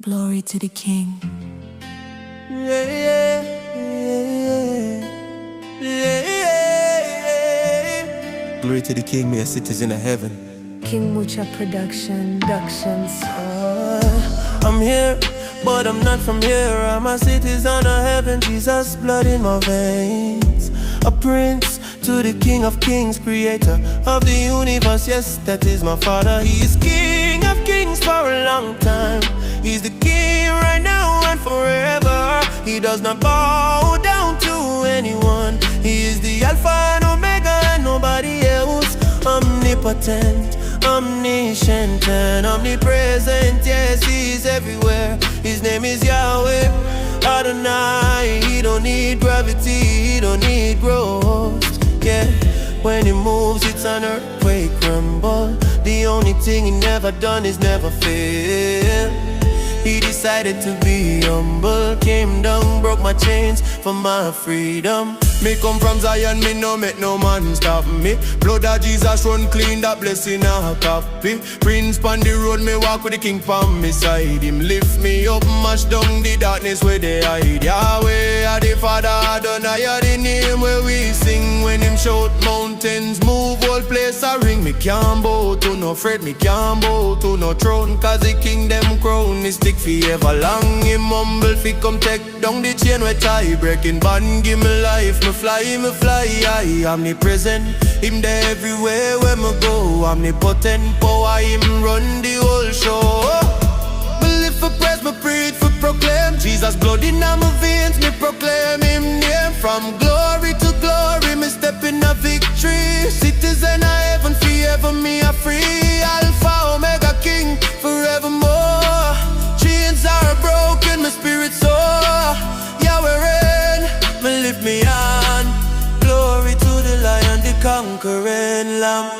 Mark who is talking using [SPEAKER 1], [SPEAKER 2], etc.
[SPEAKER 1] Glory to the King.
[SPEAKER 2] Glory to the King, me a citizen of heaven.
[SPEAKER 1] King Muchah Productions.
[SPEAKER 2] I'm here, but I'm not from here. I'm a citizen of heaven. Jesus' blood in my veins. A prince to the King of Kings, creator of the universe. Yes, that is my Father. He is King of Kings for a long time. He's the King right now and forever. He does not bow down to anyone. He is the Alpha and Omega and nobody else. Omnipotent, omniscient and omnipresent. Yes, He's everywhere. His name is Yahweh Adonai. He don't need gravity, He don't need growth. Yeah, when He moves it's an earthquake rumble. The only thing He never done is never fail. He decided to be humble, came down, broke my chains for my freedom.
[SPEAKER 3] Me come from Zion, me no make no man stop me. Blood of Jesus run clean, that blessing a copy. Prince pon the road, me walk with the King pon me side. Him lift me up, mash down the darkness where they hide. Yahweh, a the Father, Adonai, a the name where we sing. When Him shout, mountains move, whole place a ring. Me can't bow to no fret, me can't bow to no throne. Cause the kingdom crown is stick forever long. Him humble fi come take down the chain where tie breaking band. Give me life, me fly, I omnipresent. Him there everywhere where me go. Omnipotent power, Him run the whole show. Me live for praise, me breathe for proclaim. Jesus blood in my veins, me proclaim Him name. From glory to glory, me step in a victory. Citizen of heaven, forever me a free. Alpha, Omega, King, forevermore. Chains are broken, my spirit soar. Yahweh reign, me lift me on. Glory to the Lion, the conquering Lamb.